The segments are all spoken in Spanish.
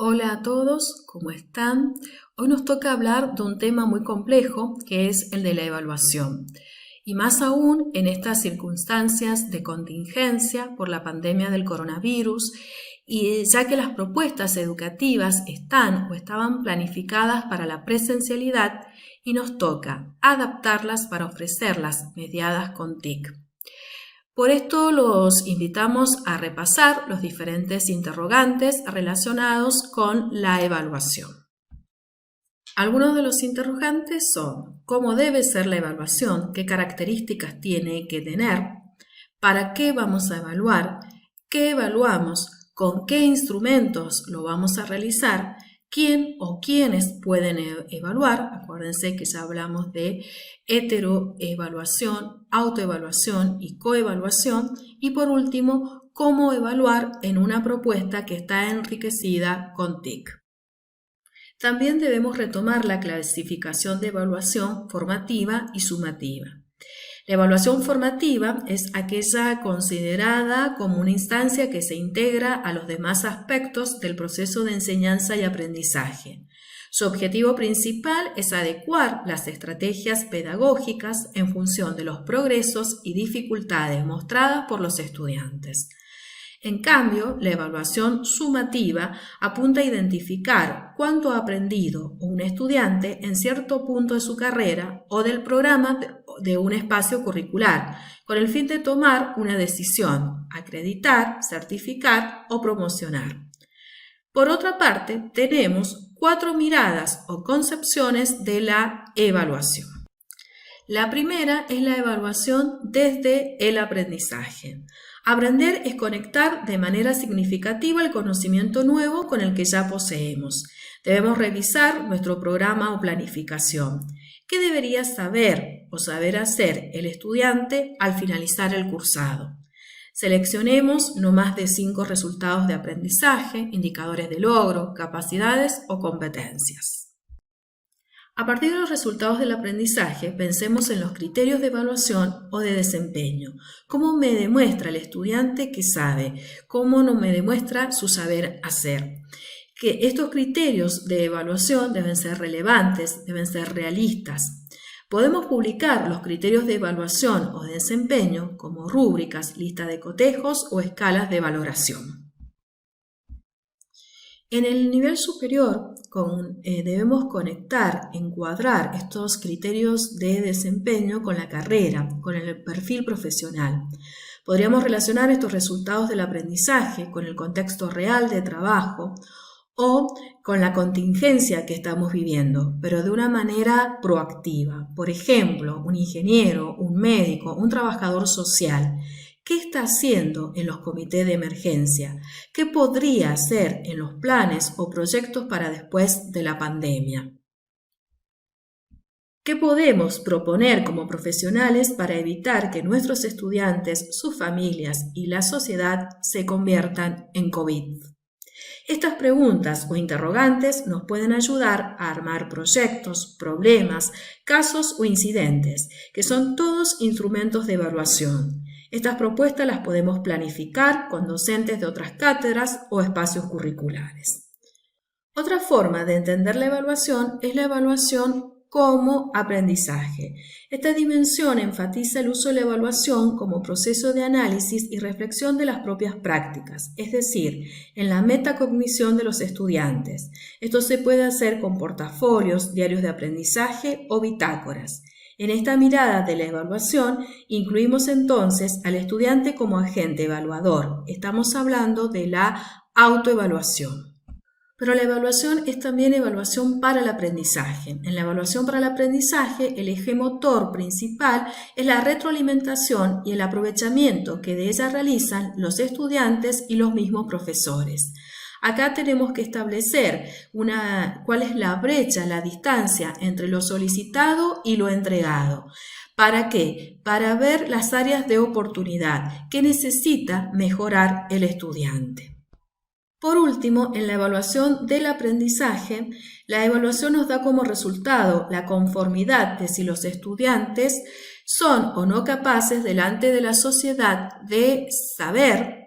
Hola a todos, ¿cómo están? Hoy nos toca hablar de un tema muy complejo que es el de la evaluación. Y más aún en estas circunstancias de contingencia por la pandemia del coronavirus, y ya que las propuestas educativas están o estaban planificadas para la presencialidad y nos toca adaptarlas para ofrecerlas mediadas con TIC. Por esto los invitamos a repasar los diferentes interrogantes relacionados con la evaluación. Algunos de los interrogantes son: ¿cómo debe ser la evaluación? ¿Qué características tiene que tener? ¿Para qué vamos a evaluar? ¿Qué evaluamos? ¿Con qué instrumentos lo vamos a realizar? ¿Quién o quiénes pueden evaluar? Acuérdense que ya hablamos de heteroevaluación, autoevaluación y coevaluación. Y por último, cómo evaluar en una propuesta que está enriquecida con TIC. También debemos retomar la clasificación de evaluación formativa y sumativa. La evaluación formativa es aquella considerada como una instancia que se integra a los demás aspectos del proceso de enseñanza y aprendizaje. Su objetivo principal es adecuar las estrategias pedagógicas en función de los progresos y dificultades mostradas por los estudiantes. En cambio, la evaluación sumativa apunta a identificar cuánto ha aprendido un estudiante en cierto punto de su carrera o del programa de un espacio curricular, con el fin de tomar una decisión: acreditar, certificar o promocionar. Por otra parte, tenemos 4 miradas o concepciones de la evaluación. La primera es la evaluación desde el aprendizaje. Aprender es conectar de manera significativa el conocimiento nuevo con el que ya poseemos. Debemos revisar nuestro programa o planificación. ¿Qué debería saber o saber hacer el estudiante al finalizar el cursado? Seleccionemos no más de 5 resultados de aprendizaje, indicadores de logro, capacidades o competencias. A partir de los resultados del aprendizaje, pensemos en los criterios de evaluación o de desempeño. ¿Cómo me demuestra el estudiante que sabe? ¿Cómo no me demuestra su saber hacer? Que estos criterios de evaluación deben ser relevantes, deben ser realistas. Podemos publicar los criterios de evaluación o de desempeño como rúbricas, lista de cotejos o escalas de valoración. En el nivel superior debemos conectar, encuadrar estos criterios de desempeño con la carrera, con el perfil profesional. Podríamos relacionar estos resultados del aprendizaje con el contexto real de trabajo o con la contingencia que estamos viviendo, pero de una manera proactiva. Por ejemplo, un ingeniero, un médico, un trabajador social. ¿Qué está haciendo en los comités de emergencia? ¿Qué podría hacer en los planes o proyectos para después de la pandemia? ¿Qué podemos proponer como profesionales para evitar que nuestros estudiantes, sus familias y la sociedad se conviertan en COVID? Estas preguntas o interrogantes nos pueden ayudar a armar proyectos, problemas, casos o incidentes, que son todos instrumentos de evaluación. Estas propuestas las podemos planificar con docentes de otras cátedras o espacios curriculares. Otra forma de entender la evaluación es la evaluación como aprendizaje. Esta dimensión enfatiza el uso de la evaluación como proceso de análisis y reflexión de las propias prácticas, es decir, en la metacognición de los estudiantes. Esto se puede hacer con portafolios, diarios de aprendizaje o bitácoras. En esta mirada de la evaluación incluimos entonces al estudiante como agente evaluador. Estamos hablando de la autoevaluación. Pero la evaluación es también evaluación para el aprendizaje. En la evaluación para el aprendizaje, el eje motor principal es la retroalimentación y el aprovechamiento que de ella realizan los estudiantes y los mismos profesores. Acá tenemos que establecer cuál es la brecha, la distancia entre lo solicitado y lo entregado. ¿Para qué? Para ver las áreas de oportunidad que necesita mejorar el estudiante. Por último, en la evaluación del aprendizaje, la evaluación nos da como resultado la conformidad de si los estudiantes son o no capaces delante de la sociedad de saber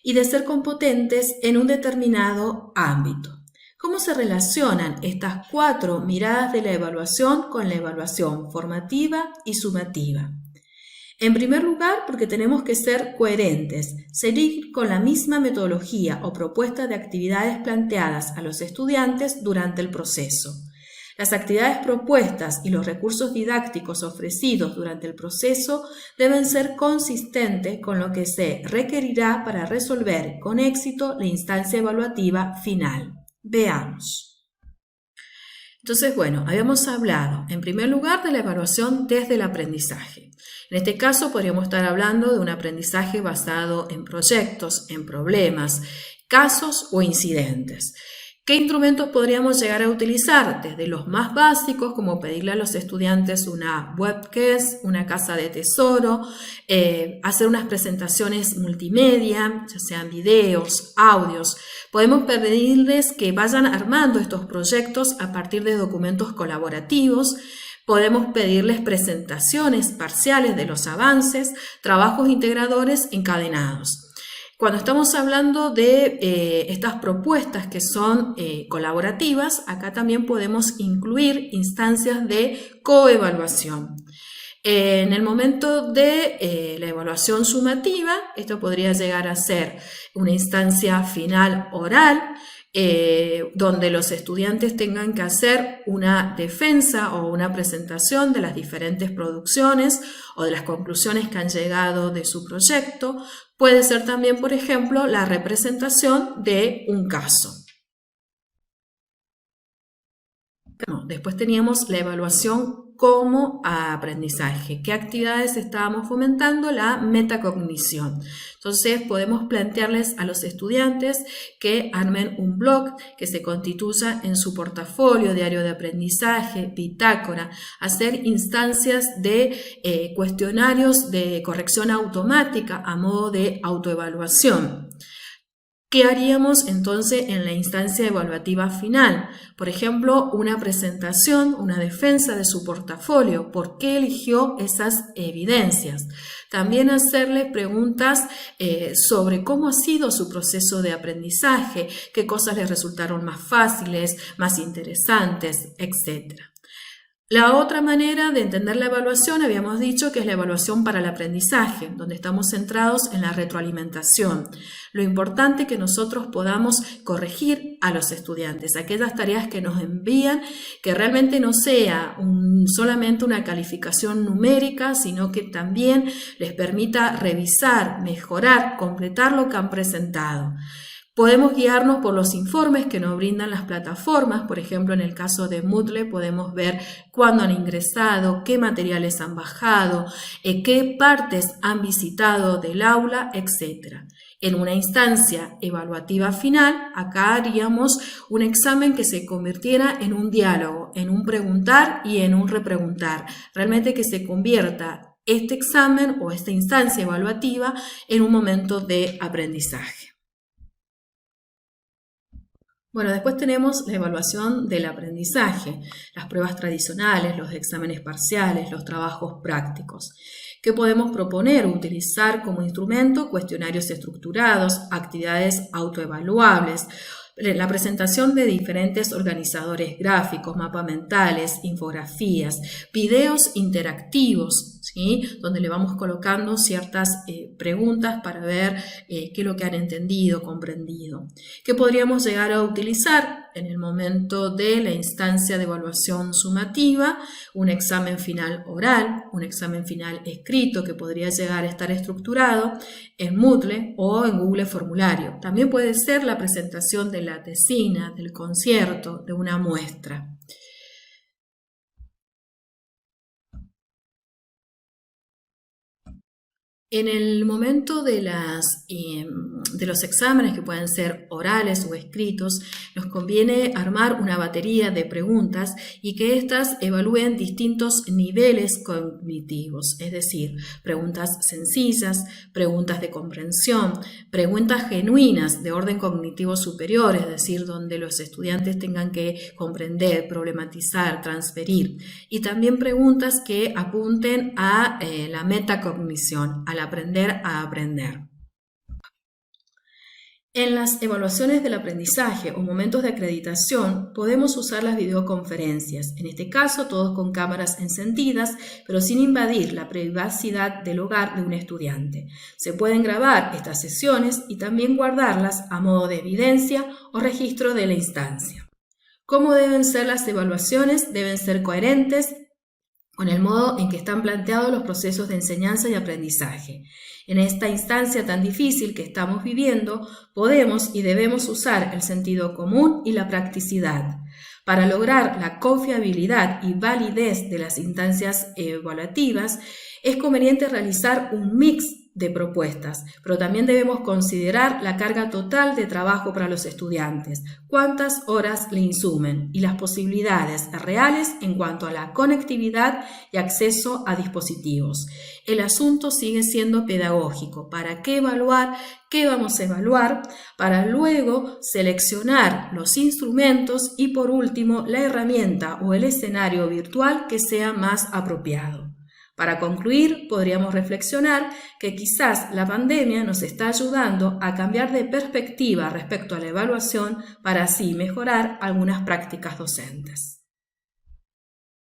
y de ser competentes en un determinado ámbito. ¿Cómo se relacionan estas 4 miradas de la evaluación con la evaluación formativa y sumativa? En primer lugar, porque tenemos que ser coherentes, seguir con la misma metodología o propuesta de actividades planteadas a los estudiantes durante el proceso. Las actividades propuestas y los recursos didácticos ofrecidos durante el proceso deben ser consistentes con lo que se requerirá para resolver con éxito la instancia evaluativa final. Veamos. Entonces, bueno, habíamos hablado en primer lugar de la evaluación desde el aprendizaje. En este caso podríamos estar hablando de un aprendizaje basado en proyectos, en problemas, casos o incidentes. ¿Qué instrumentos podríamos llegar a utilizar? Desde los más básicos, como pedirle a los estudiantes una webcam, una casa de tesoro, hacer unas presentaciones multimedia, ya sean videos, audios. Podemos pedirles que vayan armando estos proyectos a partir de documentos colaborativos. Podemos pedirles presentaciones parciales de los avances, trabajos integradores encadenados. Cuando estamos hablando de estas propuestas que son colaborativas, acá también podemos incluir instancias de coevaluación. En el momento de la evaluación sumativa, esto podría llegar a ser una instancia final oral, donde los estudiantes tengan que hacer una defensa o una presentación de las diferentes producciones o de las conclusiones que han llegado de su proyecto. Puede ser también, por ejemplo, la representación de un caso. Después teníamos la evaluación como aprendizaje. ¿Qué actividades estábamos fomentando? La metacognición. Entonces podemos plantearles a los estudiantes que armen un blog que se constituya en su portafolio, diario de aprendizaje, bitácora, hacer instancias de cuestionarios de corrección automática a modo de autoevaluación. ¿Qué haríamos entonces en la instancia evaluativa final? Por ejemplo, una presentación, una defensa de su portafolio. ¿Por qué eligió esas evidencias? También hacerle preguntas sobre cómo ha sido su proceso de aprendizaje, qué cosas les resultaron más fáciles, más interesantes, etc. La otra manera de entender la evaluación, habíamos dicho que es la evaluación para el aprendizaje, donde estamos centrados en la retroalimentación. Lo importante es que nosotros podamos corregir a los estudiantes, aquellas tareas que nos envían, que realmente no sea solamente una calificación numérica, sino que también les permita revisar, mejorar, completar lo que han presentado. Podemos guiarnos por los informes que nos brindan las plataformas. Por ejemplo, en el caso de Moodle podemos ver cuándo han ingresado, qué materiales han bajado, qué partes han visitado del aula, etc. En una instancia evaluativa final, acá haríamos un examen que se convirtiera en un diálogo, en un preguntar y en un repreguntar. Realmente que se convierta este examen o esta instancia evaluativa en un momento de aprendizaje. Bueno, después tenemos la evaluación del aprendizaje, las pruebas tradicionales, los exámenes parciales, los trabajos prácticos. ¿Qué podemos proponer o utilizar como instrumento? Cuestionarios estructurados, actividades autoevaluables, la presentación de diferentes organizadores gráficos, mapas mentales, infografías, videos interactivos, ¿sí? Donde le vamos colocando ciertas preguntas para ver qué es lo que han entendido, comprendido. ¿Qué podríamos llegar a utilizar en el momento de la instancia de evaluación sumativa? Un examen final oral, un examen final escrito que podría llegar a estar estructurado en Moodle o en Google Formulario. También puede ser la presentación de la tesina, del concierto, de una muestra. En el momento de los exámenes, que pueden ser orales o escritos, nos conviene armar una batería de preguntas y que éstas evalúen distintos niveles cognitivos, es decir, preguntas sencillas, preguntas de comprensión, preguntas genuinas de orden cognitivo superior, es decir, donde los estudiantes tengan que comprender, problematizar, transferir, y también preguntas que apunten a la metacognición, al aprender a aprender. En las evaluaciones del aprendizaje o momentos de acreditación podemos usar las videoconferencias, en este caso todos con cámaras encendidas, pero sin invadir la privacidad del hogar de un estudiante. Se pueden grabar estas sesiones y también guardarlas a modo de evidencia o registro de la instancia. ¿Cómo deben ser las evaluaciones? Deben ser coherentes con el modo en que están planteados los procesos de enseñanza y aprendizaje. En esta instancia tan difícil que estamos viviendo, podemos y debemos usar el sentido común y la practicidad. Para lograr la confiabilidad y validez de las instancias evaluativas, es conveniente realizar un mix de propuestas, pero también debemos considerar la carga total de trabajo para los estudiantes, cuántas horas le insumen y las posibilidades reales en cuanto a la conectividad y acceso a dispositivos. El asunto sigue siendo pedagógico. ¿Para qué evaluar? ¿Qué vamos a evaluar? Para luego seleccionar los instrumentos y por último la herramienta o el escenario virtual que sea más apropiado. Para concluir, podríamos reflexionar que quizás la pandemia nos está ayudando a cambiar de perspectiva respecto a la evaluación para así mejorar algunas prácticas docentes.